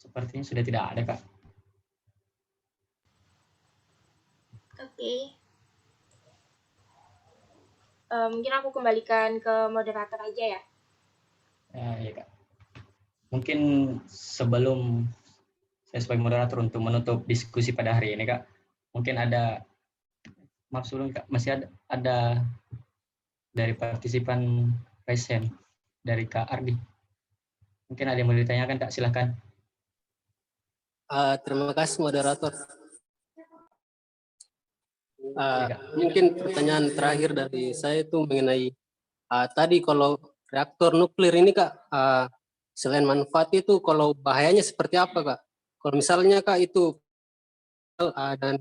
Sepertinya sudah tidak ada Kak. Oke. Mungkin aku kembalikan ke moderator aja ya. Ya Kak. Mungkin sebelum saya sebagai moderator untuk menutup diskusi pada hari ini Kak, mungkin ada maksudnya Kak, masih ada dari partisipan resen dari Kak Ardi. Mungkin ada yang mau ditanyakan Kak, silakan. Terima kasih moderator. Mungkin pertanyaan terakhir dari saya itu mengenai tadi kalau reaktor nuklir ini Kak, Selain manfaat itu, kalau bahayanya seperti apa, Kak? Kalau misalnya, Kak, itu dan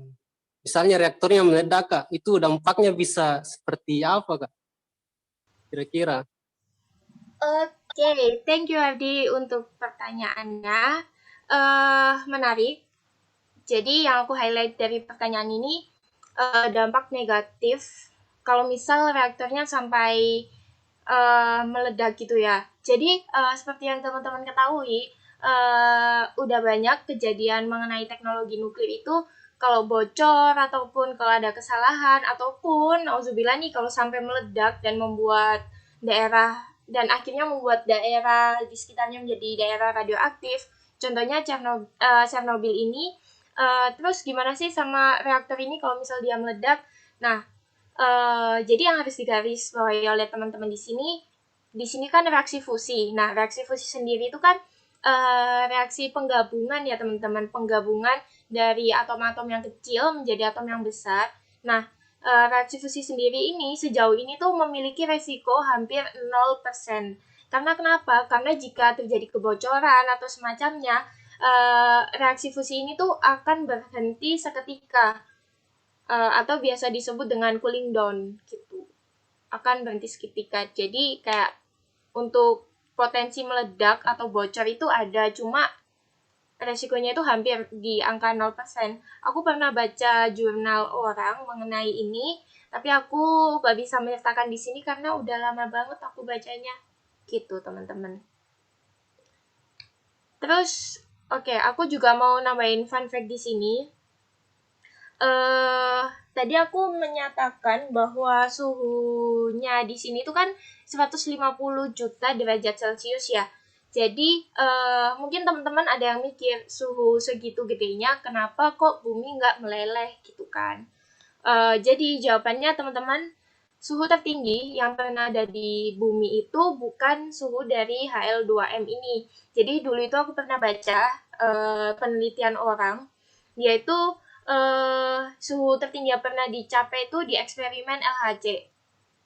misalnya reaktornya meledak, Kak, itu dampaknya bisa seperti apa, Kak? Kira-kira. Oke, thank you Ardi untuk pertanyaannya. Menarik. Jadi yang aku highlight dari pertanyaan ini, dampak negatif kalau misal reaktornya sampai meledak gitu ya. Jadi seperti yang teman-teman ketahui, udah banyak kejadian mengenai teknologi nuklir itu kalau bocor ataupun kalau ada kesalahan ataupun auzubillah nih kalau sampai meledak dan membuat daerah dan akhirnya membuat daerah di sekitarnya menjadi daerah radioaktif. Contohnya Chernobyl ini. Terus gimana sih sama reaktor ini kalau misal dia meledak? Nah, jadi yang harus digarisbawahi oleh teman-teman di sini kan reaksi fusi. Nah, reaksi fusi sendiri itu kan reaksi penggabungan ya teman-teman, penggabungan dari atom-atom yang kecil menjadi atom yang besar. Nah, reaksi fusi sendiri ini sejauh ini tuh memiliki resiko hampir 0%. Karena kenapa? Karena jika terjadi kebocoran atau semacamnya, reaksi fusi ini tuh akan berhenti seketika. Atau biasa disebut dengan cooling down gitu. Akan berhenti seketika. Jadi kayak untuk potensi meledak atau bocor itu ada, cuma resikonya itu hampir di angka 0%. Aku pernah baca jurnal orang mengenai ini, tapi aku gak bisa menyertakan di sini karena udah lama banget aku bacanya. Gitu, teman-teman. Terus, oke, aku juga mau nambahin fun fact di sini. Tadi aku menyatakan bahwa suhunya di sini tuh kan 150 juta derajat Celcius ya. Jadi mungkin teman-teman ada yang mikir suhu segitu gedenya kenapa kok bumi nggak meleleh gitu kan. Jadi jawabannya teman-teman, suhu tertinggi yang pernah ada di bumi itu bukan suhu dari HL2M ini. Jadi dulu itu aku pernah baca penelitian orang, yaitu suhu tertinggi yang pernah dicapai itu di eksperimen LHC.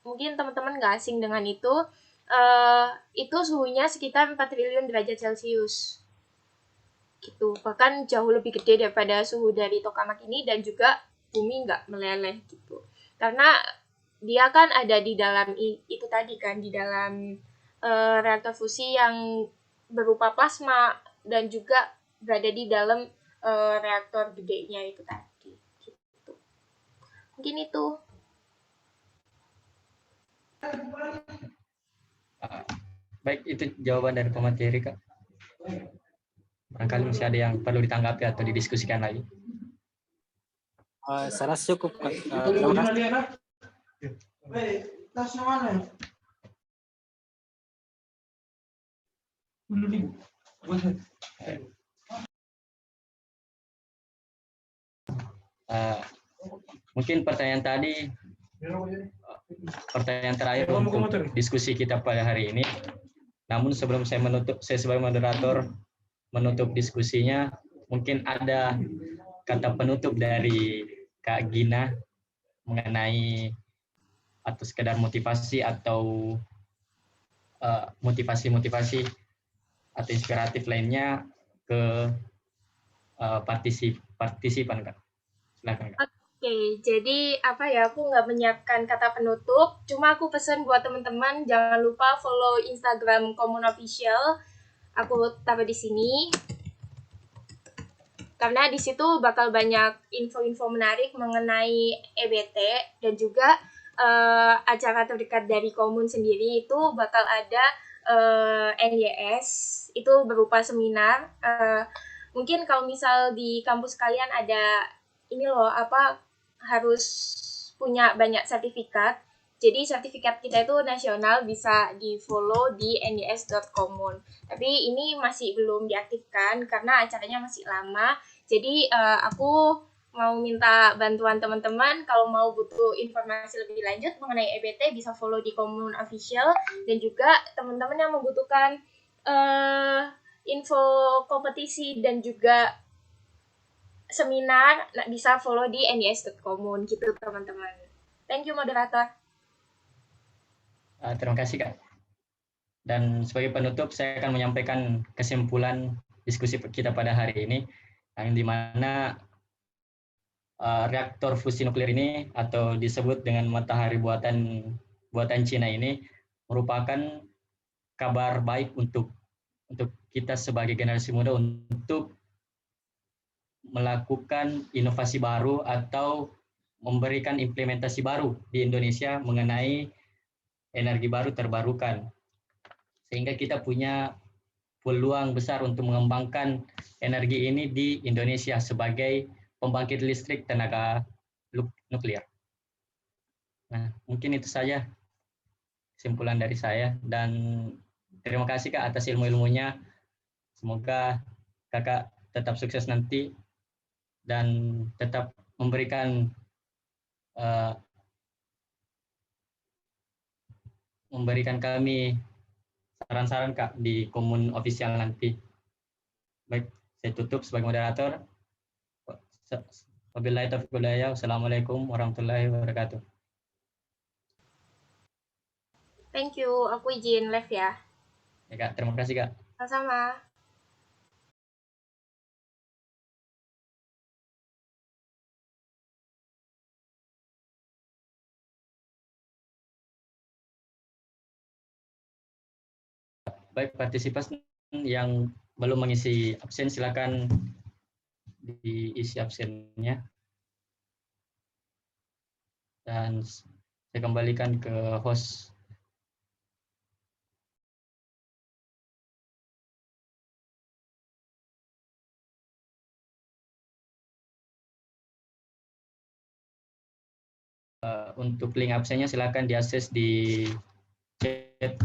Mungkin teman-teman nggak asing dengan itu. Itu suhunya sekitar 4 triliun derajat Celcius. Gitu. Bahkan jauh lebih gede daripada suhu dari tokamak ini dan juga bumi nggak meleleh gitu. Karena dia kan ada di dalam itu tadi kan, di dalam reaktor fusi yang berupa plasma dan juga berada di dalam reaktor gedenya itu tadi gitu. Mungkin itu. Baik, itu jawaban dari pemateri, Kak. Barangkali masih ada yang perlu ditanggapi atau didiskusikan lagi. Saya rasa cukup, Kak. Terima kasih. Mungkin pertanyaan terakhir untuk diskusi kita pada hari ini. Namun sebelum saya sebagai moderator menutup diskusinya, mungkin ada kata penutup dari Kak Gina mengenai atau sekedar motivasi atau motivasi atau inspiratif lainnya ke partisipan, Kak. Silakan, Kak. Oke, jadi aku nggak menyiapkan kata penutup, cuma aku pesan buat teman-teman jangan lupa follow Instagram Komun Official. Aku taruh di sini. Karena di situ bakal banyak info-info menarik mengenai EBT dan juga acara terdekat dari Komun sendiri itu bakal ada NYS, itu berupa seminar. Mungkin kalau misal di kampus kalian ada ini loh, harus punya banyak sertifikat. Jadi sertifikat kita itu nasional, bisa di-follow di nys.komun. Tapi ini masih belum diaktifkan karena acaranya masih lama. Jadi aku mau minta bantuan teman-teman kalau mau butuh informasi lebih lanjut mengenai EBT bisa follow di Komun Official, dan juga teman-teman yang membutuhkan info kompetisi dan juga seminar bisa follow di nys.komun gitu teman-teman. Thank you moderator. Terima kasih, Kak. Dan sebagai penutup, saya akan menyampaikan kesimpulan diskusi kita pada hari ini, yang dimana reaktor fusi nuklir ini atau disebut dengan matahari buatan Cina ini merupakan kabar baik untuk kita sebagai generasi muda untuk melakukan inovasi baru atau memberikan implementasi baru di Indonesia mengenai energi baru terbarukan. Sehingga kita punya peluang besar untuk mengembangkan energi ini di Indonesia sebagai pembangkit listrik tenaga nuklir. Nah, mungkin itu saja kesimpulan dari saya, dan terima kasih Kak atas ilmu-ilmunya. Semoga Kakak tetap sukses nanti dan tetap memberikan kami saran-saran Kak di komun official nanti. Baik, saya tutup sebagai moderator. Wabillahi taufiq wal hidayah. Wassalamualaikum warahmatullahi wabarakatuh. Thank you. Aku izin live ya. Ya Kak, terima kasih Kak. Sama-sama. Baik, partisipan yang belum mengisi absen silakan diisi absennya. Dan saya kembalikan ke host. Untuk link absennya silakan diakses di chat